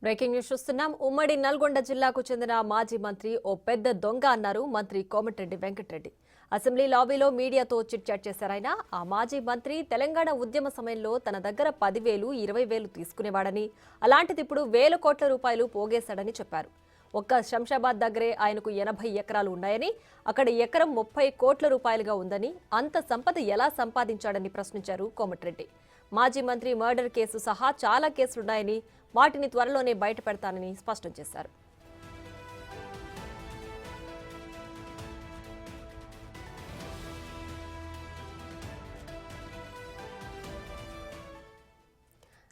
Breaking news చూస్తున్నాం. ఉమ్మడి నల్గొండ జిల్లాకు చెందిన మాజీ మంత్రి ఓ పెద్ద దొంగ అన్నారు మంత్రి కోమటిరెడ్డి వెంకటరెడ్డి. అసెంబ్లీ లాబీలో మీడియాతో చిట్ చాట్ చేశారాయన. ఆ మాజీ మంత్రి తెలంగాణ ఉద్యమ సమయంలో తన దగ్గర 10,000, 20,000 తీసుకునేవాడని, అలాంటిది ఇప్పుడు 1,000 కోట్ల రూపాయలు పోగేశాడని చెప్పారు. ఒక్క శంషాబాద్ దగ్గరే ఆయనకు 80 ఎకరాలు ఉన్నాయని, అక్కడ ఎకరం 30 కోట్ల రూపాయలుగా ఉందని, అంత సంపద ఎలా సంపాదించాడని ప్రశ్నించారు కోమటిరెడ్డి. మాజీ మంత్రి మర్డర్ కేసు సహా చాలా కేసులున్నాయని, వాటిని త్వరలోనే బయటపెడతానని స్పష్టం చేశారు.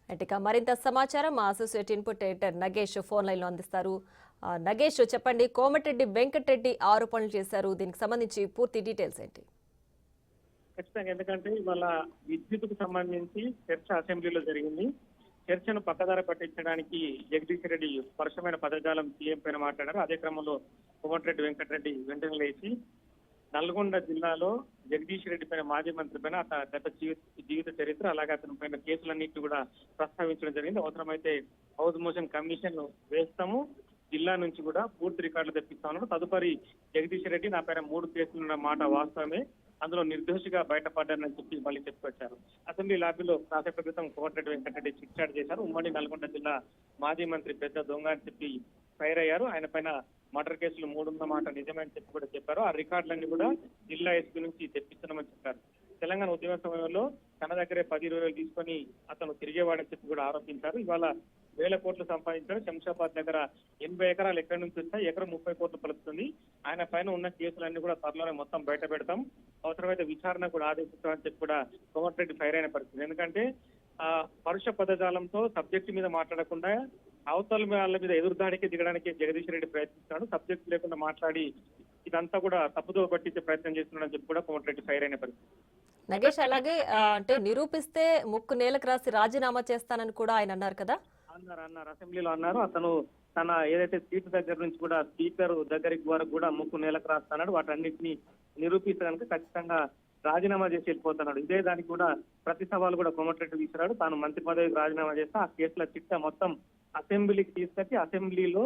ఇక మరింత సమాచారం మా associate input editor Nagesh phone లైన్లో అందిస్తారు. నగేష్, చెప్పండి, కోమటిరెడ్డి వెంకటరెడ్డి ఆరోపణలు చేశారు, దీనికి సంబంధించి పూర్తి డీటెయిల్స్ ఏంటి? ఖచ్చితంగా, ఎందుకంటే ఇవాళ విద్యుత్కు సంబంధించి చర్చ అసెంబ్లీలో జరిగింది. చర్చను పక్కదార పట్టించడానికి జగదీష్ రెడ్డి పరుషమైన పదజాలం సీఎం పైన మాట్లాడారు. అదే క్రమంలో కోమటిరెడ్డి వెంకటరెడ్డి వెంటనే లేచి నల్గొండ జిల్లాలో జగదీష్ రెడ్డి పైన, మాజీ మంత్రి పైన గత జీవిత చరిత్ర, అలాగే అతని పైన కేసులన్నింటినీ కూడా ప్రస్తావించడం జరిగింది. అవసరమైతే హౌస్ మోషన్ కమిషన్ వేస్తాము, జిల్లా నుంచి కూడా పూర్తి రికార్డులు తెప్పిస్తామన్నారు. తదుపరి జగదీష్ రెడ్డి నా పైన 3 కేసులున్న మాట వాస్తవమే, అందులో నిర్దోషిగా బయటపడ్డారని చెప్పి మళ్ళీ చెప్పుకొచ్చారు. అసెంబ్లీ లాబీలో కాసేపటి క్రితం కోమటిరెడ్డి వెంకటరెడ్డి చిట్ చాట్ చేశారు. ఉమ్మడి నల్గొండ జిల్లా మాజీ మంత్రి పెద్ద దొంగ అని చెప్పి ఫైర్ అయ్యారు. ఆయన పైన మర్డర్ కేసులు 3 ఉన్న మాట నిజమని చెప్పి కూడా చెప్పారు. ఆ రికార్డులన్నీ కూడా జిల్లా ఎస్పీ నుంచి తెప్పిస్తున్నామని చెప్పారు. తెలంగాణ ఉద్యమ సమయంలో తన దగ్గరే 10-20 తీసుకొని అతను తిరిగేవాడని చెప్పి కూడా ఆరోపించారు. ఇవాళ 1,000 కోట్లు సంపాదించారు. శంషాబాద్ దగ్గర 80 ఎకరాలు ఎక్కడి నుంచి వచ్చాయి, ఎకరం 30 కోట్లు పలుకుతుంది. ఆయన పైన ఉన్న కేసులన్నీ కూడా త్వరలోనే మొత్తం బయట పెడతాం, అవసరమైతే విచారణ కూడా ఆదేశిస్తామని చెప్పి కూడా కోమటిరెడ్డి ఫైర్ అయిన పరిస్థితి. ఎందుకంటే పరుష పదజాలంతో సబ్జెక్టు మీద మాట్లాడకుండా అవతల వాళ్ళ మీద ఎదురుదాడికి దిగడానికి జగదీష్ రెడ్డి ప్రయత్నిస్తున్నాడు. సబ్జెక్ట్ లేకుండా మాట్లాడి ఇదంతా కూడా తప్పుదో పట్టించే ప్రయత్నం చేస్తున్నాడని చెప్పి కూడా కోమటిరెడ్డి ఫైర్ అయిన పరిస్థితి. నగేష్, అలాగే అంటే నిరూపిస్తే ముక్కు నేలకు రాసి రాజీనామా చేస్తానని కూడా ఆయన అన్నారు కదా? అన్నారు అసెంబ్లీలో అన్నారు. అతను తన ఏదైతే సీటు దగ్గర నుంచి కూడా స్పీకర్ దగ్గరికి వరకు కూడా ముక్కు నేలకు రాస్తున్నాడు, వాటన్నిటిని నిరూపిస్తే కనుక ఖచ్చితంగా రాజీనామా చేసి వెళ్ళిపోతున్నాడు. ఇదే దానికి కూడా ప్రతి సవాలు కూడా కోమటిరెడ్డి విసిరాడు. తాను మంత్రి పదవికి రాజీనామా చేస్తే ఆ కేసుల చిట్టా మొత్తం అసెంబ్లీకి తీసుకొచ్చి అసెంబ్లీలో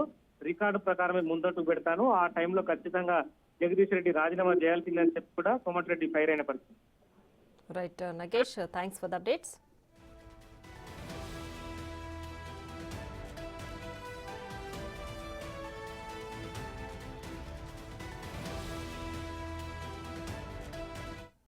రికార్డు ప్రకారమే ముందట్టు పెడతాను, ఆ టైంలో ఖచ్చితంగా జగదీష్ రెడ్డి రాజీనామా చేయాల్సిందని చెప్పి కూడా కోమటిరెడ్డి ఫైర్ అయిన పరిస్థితి. Right Nagesh, thanks for the updates.